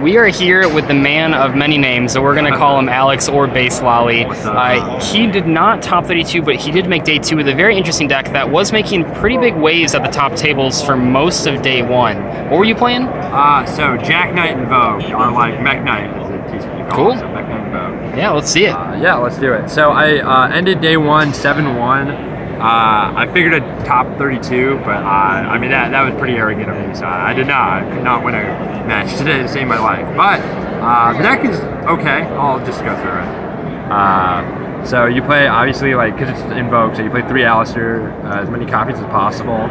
we are here with the man of many names, so we're going to call him Alex or Base Lolly. He did not top 32, but he did make day 2 with a very interesting deck that was making pretty big waves at the top tables for most of day 1. What were you playing? So Jack-Knight Invoked, or like Mekk-Knight as it TCG Cool. calls it, Mekk-Knight Invoked. Yeah, let's see it. Yeah, let's do it. So I ended day 1 7-1. I figured a top 32, but I mean that was pretty arrogant of me. So I could not win a match today to save my life. But the deck is okay. I'll just go through it. So you play obviously because it's invoked, so you play 3 Alistair, as many copies as possible.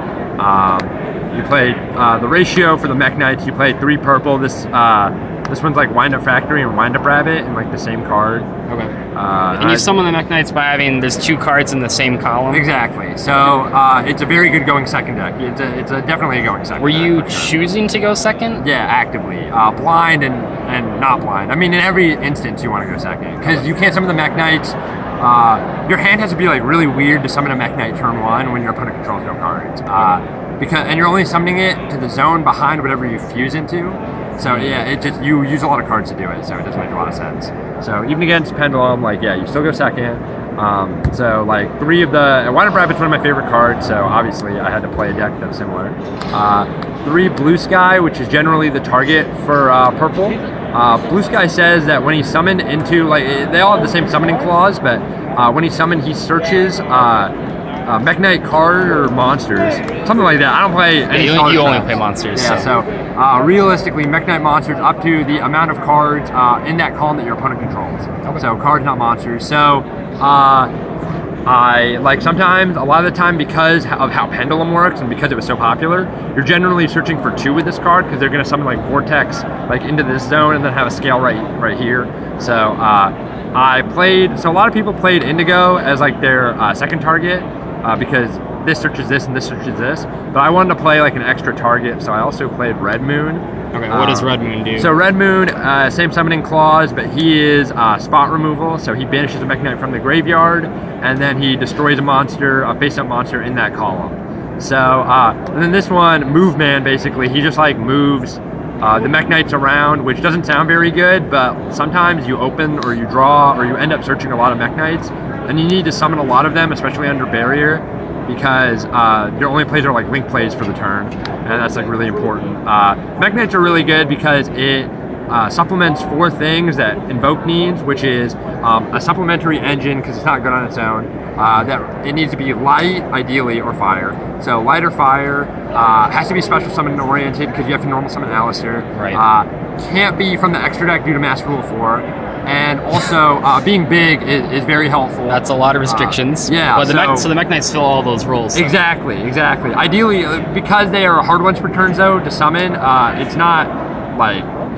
You play the ratio for the Mekk-Knights. You play 3 purple. This one's like Wind Up Factory and Wind Up Rabbit in like the same card. Okay. And you summon the Mekk-Knights by having there's 2 cards in the same column. Exactly. So it's a very good going second deck. It's definitely a going second. Were you deck. choosing to go second? Yeah, actively. Blind and not blind. I mean, in every instance you want to go second because you can't summon the Mekk-Knights. Your hand has to be like really weird to summon a Mekk-Knight turn 1 when your opponent controls no cards. And you're only summoning it to the zone behind whatever you fuse into. So yeah, you use a lot of cards to do it, so it doesn't make a lot of sense. So even against Pendulum, you still go second. So 3 of the Wind Up Rabbit's one of my favorite cards, so obviously I had to play a deck that's similar. 3 Blue Sky, which is generally the target for purple. Blue Sky says that when he's summoned into they all have the same summoning clause, but when he's summoned, he searches Mekk-Knight card or monsters, something like that. I don't play any cards. You only play monsters. Yeah, so realistically, Mekk-Knight monsters up to the amount of cards in that column that your opponent controls. Okay. So cards, not monsters. So I sometimes, a lot of the time, because of how Pendulum works and because it was so popular, you're generally searching for 2 with this card because they're going to summon Vortex into this zone and then have a scale right here. So so a lot of people played Indigo as their second target. Because this searches this and this searches this, but I wanted to play an extra target, so I also played Red Moon. Okay, what does Red Moon do? So Red Moon, same summoning clause, but he is spot removal, so he banishes a Mekk-Knight from the graveyard, and then he destroys a face-up monster in that column. So, and then this one, Move Man, basically, he just moves the Mekk-Knights around, which doesn't sound very good, but sometimes you open or you draw or you end up searching a lot of Mekk-Knights, and you need to summon a lot of them, especially under barrier, because your only plays are link plays for the turn, and that's really important. Mekk-Knights are really good because it supplements 4 things that Invoke needs, which is a supplementary engine because it's not good on its own. That it needs to be light, ideally, or fire. So light or fire has to be special summon oriented because you have to normal summon Alistair. Right. Can't be from the extra deck due to Master Rule 4. And also, being big is very helpful. That's a lot of restrictions. Yeah. But so the Mekk-Knights fill all those rules. So. Exactly. Ideally, because they are hard ones per turn, though, to summon, it's not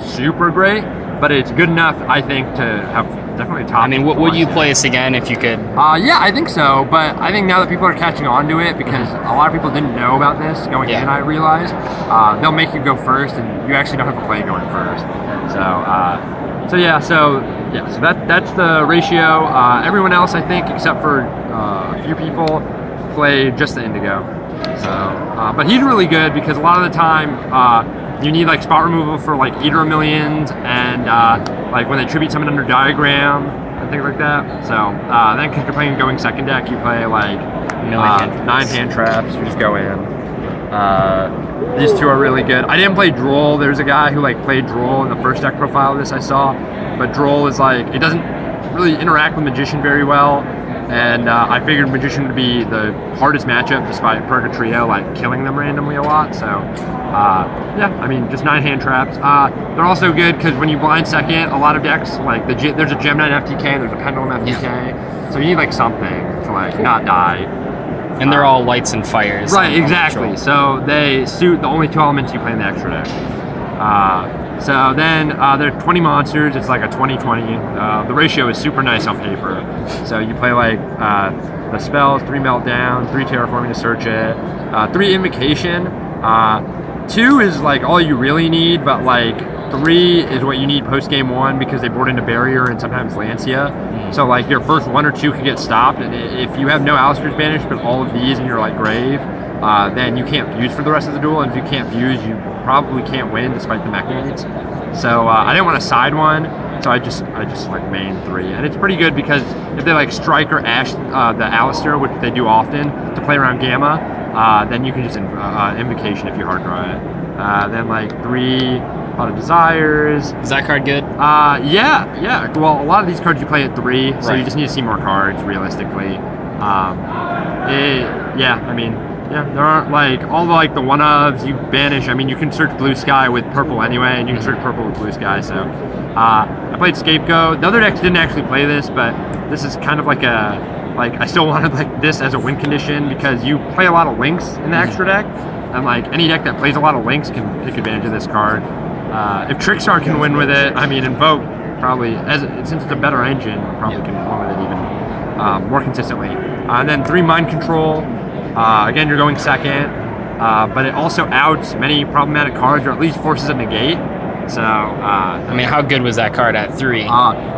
super great, but it's good enough, I think, to have definitely top. I mean, would you play this again if you could? Yeah, I think so, but I think now that people are catching on to it, because a lot of people didn't know about this going in, I realized, they'll make you go first, and you actually don't have to play going first. So that's the ratio. Everyone else, I think, except for a few people, play just the Indigo. So, but he's really good because a lot of the time you need spot removal for Eater of Millions and when they tribute summon under Diagram and things like that. So then because you're playing going second deck, you play 9 hand traps. You just go in. These 2 are really good. I didn't play Droll. There's a guy who played Droll in the first deck profile of this I saw, but Droll is it doesn't really interact with Magician very well, and I figured Magician would be the hardest matchup despite Purgatrio killing them randomly a lot. So I mean just 9 hand traps. They're also good because when you blind second, a lot of decks there's a Gem-Knight FTK, there's a Pendulum FTK, so you need something to not die. And they're all lights and fires. Right, exactly. So they suit the only 2 elements you play in the extra deck. So then there are 20 monsters. It's a 20-20. The ratio is super nice on paper. So you play the spells, 3 Meltdown, 3 Terraforming to search it, 3 Invocation. 2 is all you really need, but 3 is what you need post game 1 because they board into barrier and sometimes Lancia. So your first 1 or 2 can get stopped, and if you have no Alistair's banished but all of these in your grave, then you can't fuse for the rest of the duel, and if you can't fuse, you probably can't win despite the Mekk-Knights. So I didn't want to side one, so I just like main 3, and it's pretty good because if they like strike or ash the Alistair, which they do often to play around Gamma, then you can just invocation if you hard draw it. Then like 3 a lot of desires. Is that card good? Yeah. Well, a lot of these cards you play at 3, so Right. you just need to see more cards realistically. There aren't like all the one-ofs you banish. I mean, you can search Blue Sky with purple anyway, and you can search purple with Blue Sky. So I played Scapegoat. The other decks didn't actually play this, but this is kind of like I still wanted like this as a win condition because you play a lot of links in the extra deck, and like any deck that plays a lot of links can take advantage of this card. If Trickstar can win with it, I mean, Invoke probably, since it's a better engine, probably can win with it even more consistently. And then 3 Mind Control. Again, you're going second, but it also outs many problematic cards, or at least forces a negate. So, I mean, how good was that card at 3?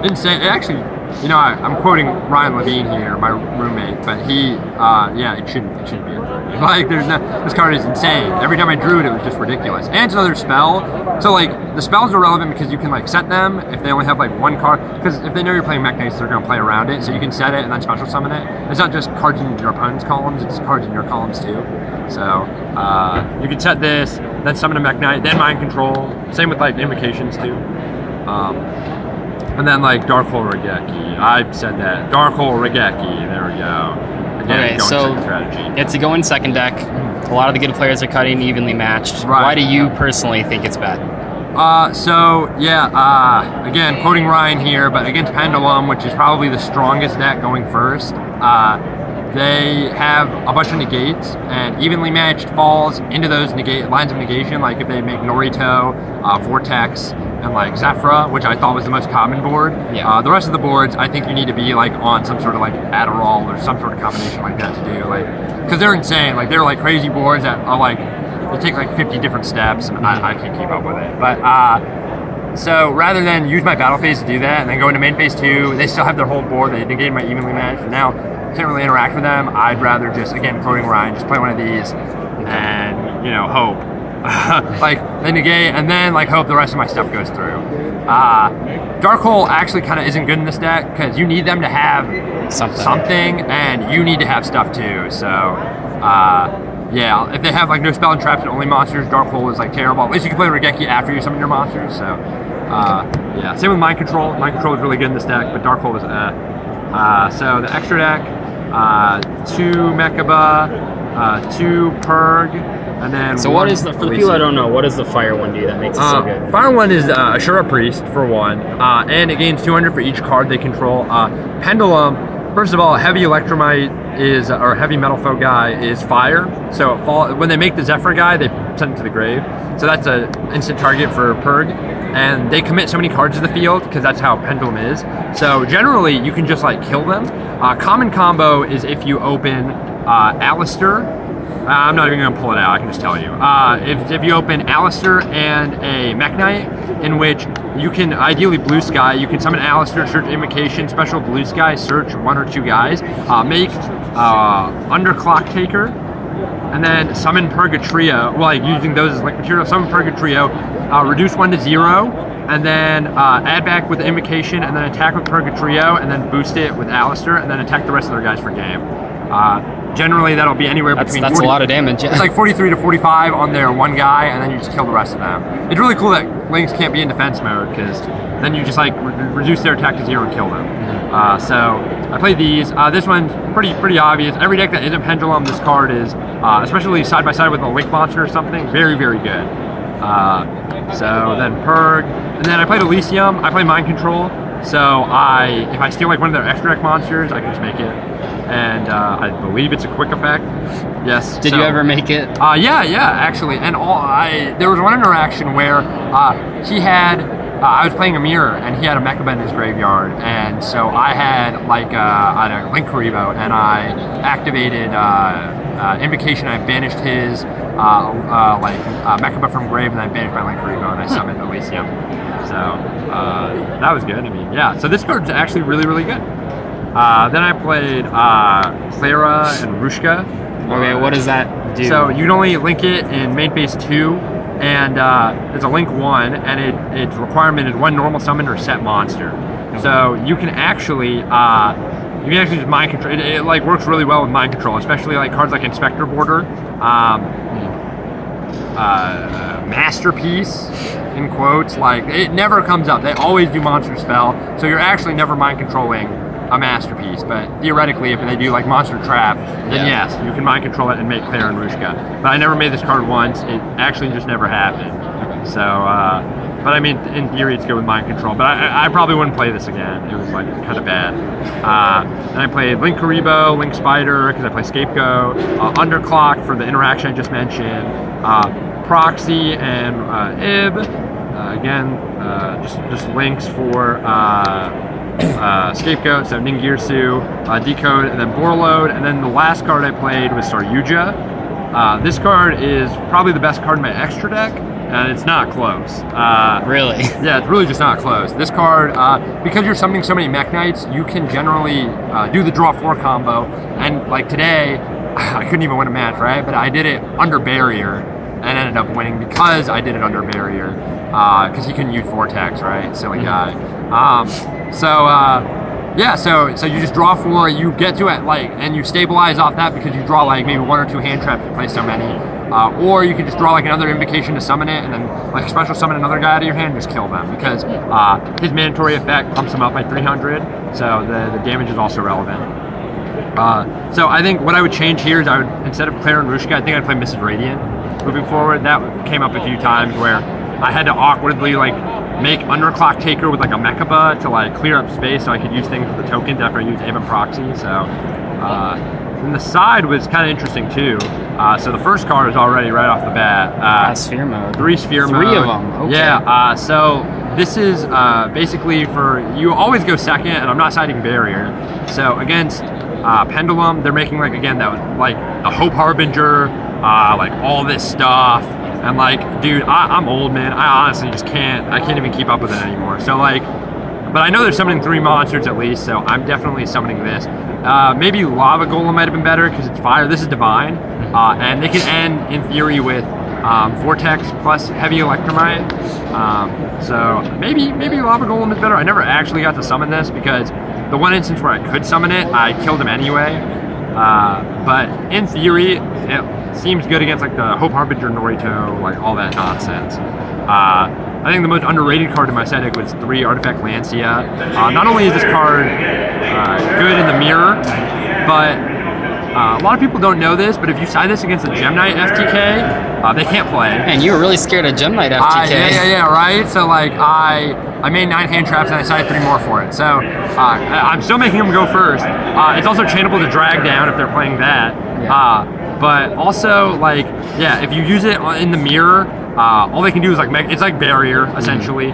Didn't say it actually. I'm quoting Ryan Levine here, my roommate, but he, it shouldn't be a 3. Like, this card is insane. Every time I drew it was just ridiculous. And it's another spell. So, like, the spells are relevant because you can, like, set them if they only have, like, 1 card. Because if they know you're playing Mekk-Knights, they're going to play around it. So you can set it and then special summon it. It's not just cards in your opponent's columns, it's cards in your columns, too. So, you can set this, then summon a Mekk-Knight, then Mind Control. Same with, like, invocations, too. And then, like, Dark Hole Regeki. I said that. Dark Hole Regeki. There we go. Again, Okay, so strategy. it's a go in second deck. A lot of the good players are cutting evenly matched. Right. Why do you personally think it's bad? Again, quoting Ryan here, but against Pendulum, which is probably the strongest deck going first, they have a bunch of negates, and evenly matched falls into those lines of negation, like if they make Norito, Vortex, and like Zephyra, which I thought was the most common board. Yeah. The rest of the boards, I think you need to be like on some sort of like Adderall or some sort of combination like that to do, like, because they're insane. Like, they're like crazy boards that are like, they take like 50 different steps, and I can't keep up with it. But so rather than use my battle phase to do that and then go into main phase 2, they still have their whole board. They negated my evenly matched. Now I can't really interact with them. I'd rather just, again, quoting Ryan, just play one of these and hope. Like, they negate and then like hope the rest of my stuff goes through. Dark Hole actually kind of isn't good in this deck because you need them to have something, and you need to have stuff too. So if they have like no spell and traps and only monsters, Dark Hole is like terrible. At least you can play Regeki after you summon your monsters. So same with Mind Control. Mind Control is really good in this deck, but Dark Hole is so the extra deck, 2 Mekaba, 2 Purg, and then So what is for the people that don't know, what does the fire one do that makes it so good? Fire one is Ashura Priest for 1, and it gains 200 for each card they control. Pendulum, first of all, Heavy Electromite or Heavy Metal Foe guy is fire. So when they make the Zephyr guy, they send it to the grave. So that's an instant target for Purg. And they commit so many cards to the field because that's how Pendulum is. So generally, you can just like kill them. Common combo is if you open Alistair. I'm not even going to pull it out, I can just tell you. If you open Alistair and a Mekk-Knight, in which you can ideally Blue Sky, you can summon Alistair, search Invocation, special Blue Sky, search 1 or 2 guys, make Underclock Taker, and then summon Purgatrio, using those as like material, summon Purgatrio, reduce 1 to 0, and then add back with Invocation, and then attack with Purgatrio, and then boost it with Alistair, and then attack the rest of their guys for game. Generally, that'll be anywhere between. That's 40, a lot of damage. It's like 43 to 45 on their 1 guy, and then you just kill the rest of them. It's really cool that links can't be in defense mode because then you just like reduce their attack to 0 and kill them. So I played these. This one's pretty obvious. Every deck that isn't Pendulum, this card is, especially side by side with a Link monster or something, very good. So then Purg, and then I played Elysium. I play Mind Control. So if I steal like one of their extra deck monsters, I can just make it. And I believe it's a quick effect. Yes. Did you ever make it? Yeah, actually. And there was one interaction where he had, I was playing a mirror, and he had a Mekaba in his graveyard, and so I had like a Link Karibo, and I activated Invocation. I banished his Mekaba from grave, and I banished my Link Karibo, and I summoned Elysium. So that was good. I mean, yeah. So this card's actually really good. Then I played Clara and Rushka. Okay, what does that do. So you can only link it in main phase 2, and it's a link 1, and its requirement is 1 normal summon or set monster. Okay. So you can actually just mind control. It like works really well with mind control, especially like cards like Inspector Border, Masterpiece, in quotes. Like it never comes up. They always do monster spell, so you're actually never mind controlling a Masterpiece. But theoretically, if they do like Monster Trap, then yes, you can mind control it and make Claire and Rushka. But I never made this card once. It actually just never happened. So, but I mean, in theory, it's good with mind control. But I probably wouldn't play this again. It was like kind of bad. Then I played Link Karibo, Link Spider, because I play Scapegoat, Underclock for the interaction I just mentioned, Proxy and Ib. Again, just links for Scapegoat, so Ningirsu, Decode, and then Borload. And then the last card I played was Saryuja. This card is probably the best card in my extra deck, and it's not close. Really? Yeah, it's really just not close. This card, because you're summoning so many Mekk-Knights, you can generally do the draw 4 combo. And like today, I couldn't even win a match, right? But I did it under barrier and ended up winning because I did it under barrier. Because he couldn't use Vortex, right? Silly guy. So you just draw 4, you get to it like, and you stabilize off that because you draw like maybe 1 or 2 hand traps to play so many. Or you can just draw like another invocation to summon it, and then like special summon another guy out of your hand and just kill them, because his mandatory effect pumps him up by 300, so the damage is also relevant. So I think what I would change here is I would, instead of Claire and Rushka, I think I'd play Mrs. Radiant moving forward. That came up a few times where I had to awkwardly like make Underclock Taker with like a Mechaba to like clear up space so I could use things with the tokens after I used Abe and Proxy. So and the side was kind of interesting too. So the first card is already right off the bat. Sphere mode. 3 sphere mode. 3 of them. Okay. Yeah. So this is basically for, you always go second, and I'm not citing barrier. So against Pendulum, they're making like, again, that like the Hope Harbinger, like all this stuff. And like, dude, I'm old, man. I honestly just I can't even keep up with it anymore. So like, but I know they're summoning 3 monsters at least, so I'm definitely summoning this. Maybe Lava Golem might have been better because it's fire. This is Divine. And they can end, in theory, with Vortex plus Heavy Electromite. So maybe Lava Golem is better. I never actually got to summon this because the one instance where I could summon it, I killed him anyway. But in theory, it seems good against like the Hope Harbinger, Norito, like all that nonsense. I think the most underrated card in my set deck was 3 Artifact Lancia. Not only is this card good in the mirror, but a lot of people don't know this, but if you side this against a Gem-Knight FTK, they can't play. Man, you were really scared of Gem-Knight FTK. Yeah, right? So like, I made 9 hand traps and I sided 3 more for it. So I'm still making them go first. It's also chainable to drag down if they're playing that. Yeah. But also, like, yeah, if you use it in the mirror, all they can do is like it's like barrier essentially.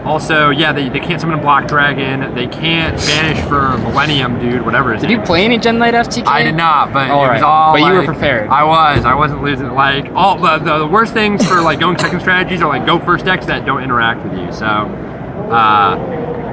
Also, yeah, they can't summon a Block Dragon. They can't banish for Millennium, dude. Whatever it is. Did you play any Gem-Knight FTK? I did not, but all it right. was all. But like, you were prepared. I wasn't losing. Like all the worst things for like going second strategies are like go first decks that don't interact with you. So,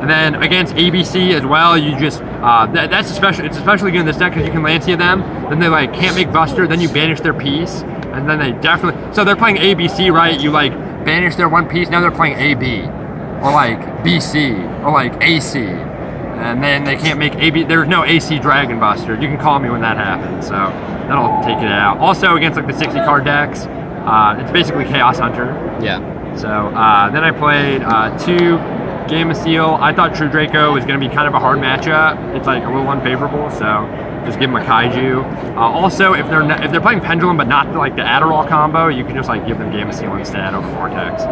and then against ABC as well, you just that's especially, it's especially good in this deck because you can Lancia them. Then they like can't make Buster. Then you banish their piece. And then they definitely, so they're playing ABC, right? You like banish their one piece, now they're playing AB, or like BC, or like AC. And then they can't make AB, there's no AC Dragon Buster. You can call me when that happens, so that'll take it out. Also against like the 60 card decks, it's basically Chaos Hunter. Yeah. So then I played 2 Game of Seal. I thought True Draco was going to be kind of a hard matchup. It's like a little unfavorable, so just give them a Kaiju. Also, if they're playing Pendulum but not like the Adderall combo, you can just like give them Game of Seal instead over Vortex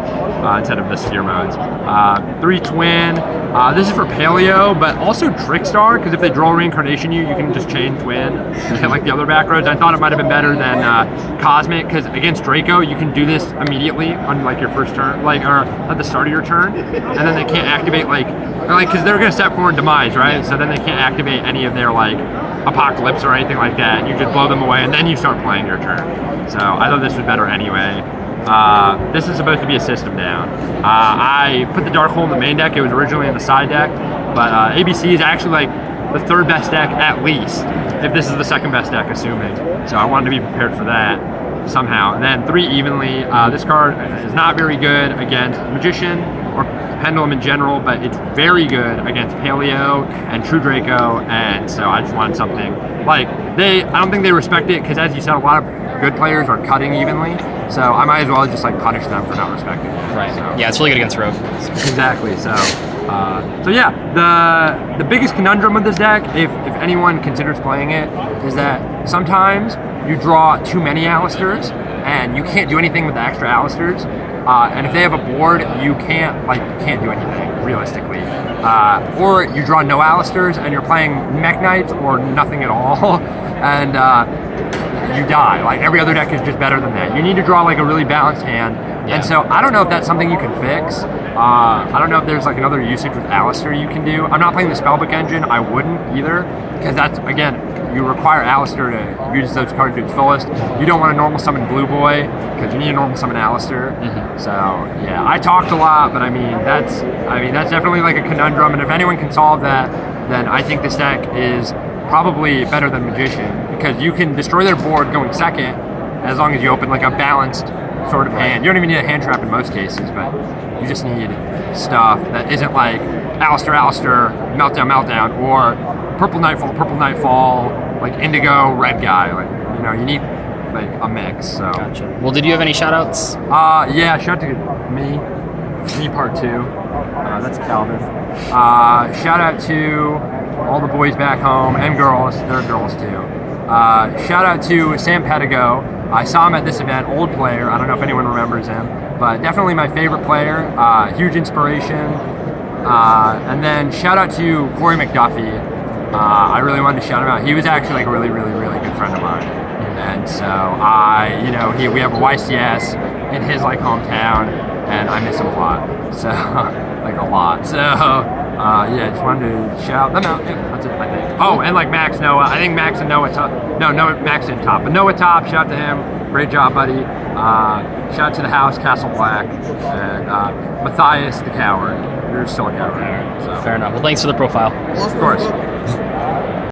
instead of the Sphere modes. 3 Twin. This is for Paleo, but also Trickstar, because if they draw Reincarnation you can just chain Twin and hit like the other back roads. I thought it might have been better than Cosmic, because against Draco you can do this immediately on like your first turn, like, or at the start of your turn, and then they can't activate like because they're gonna step forward Demise, right? So then they can't activate any of their like Apocalypse or anything like that. You just blow them away and then you start playing your turn. So I thought this was better anyway. This is supposed to be a system down. I put the Dark Hole in the main deck. It was originally in the side deck, but ABC is actually like the third best deck at least, if this is the second best deck, assuming. So I wanted to be prepared for that somehow. And then 3 evenly. This card is not very good against Magician or Pendulum in general, but it's very good against Paleo and True Draco, and so I just wanted something like I don't think they respect it, because as you said, a lot of good players are cutting evenly, so I might as well just like punish them for not respecting it. Right. So. Yeah, it's really good against Rogue. Exactly. So yeah, the biggest conundrum with this deck, if anyone considers playing it, is that sometimes you draw too many Alistairs and you can't do anything with the extra Alistairs. And if they have a board, you can't do anything realistically. Or you draw no Alistairs and you're playing Mekk-Knights or nothing at all, and you die. Like every other deck is just better than that. You need to draw like a really balanced hand. Yeah. And so I don't know if that's something you can fix. I don't know if there's like another usage with Alistair you can do. I'm not playing the Spellbook engine. I wouldn't either, because that's, again, you require Alistair to use those cards to its fullest. You don't want to normal summon Blue Boy, because you need to normal summon Alistair. Mm-hmm. So yeah, I talked a lot, but I mean that's definitely like a conundrum. And if anyone can solve that, then I think this deck is probably better than Magician, because you can destroy their board going second as long as you open like a balanced sort of hand. You don't even need a hand trap in most cases, but you just need stuff that isn't like Alistair, Meltdown, or Purple Nightfall, like Indigo, Red Guy. Like, you know, you need like a mix. So. Gotcha. Well, did you have any shout-outs? Yeah, shout out to me part 2. That's Calvin. Shout out to all the boys back home and girls. They're girls too. Shout out to Sam Pedigo. I saw him at this event, old player. I don't know if anyone remembers him, but definitely my favorite player. Huge inspiration. And then shout out to Corey McDuffie. I really wanted to shout him out. He was actually like a really, really, really good friend of mine. And so we have a YCS in his like hometown, and I miss him a lot. So like a lot. So yeah, just wanted to shout them out. Yeah, that's it, I think. Oh, and like Max Noah. I think Max and Noah top. No, Max didn't top, but Noah top. Shout out to him. Great job, buddy. Shout out to the house, Castle Black, and Matthias the coward. You're still a coward. So. Fair enough. Well, thanks for the profile. Well, of course.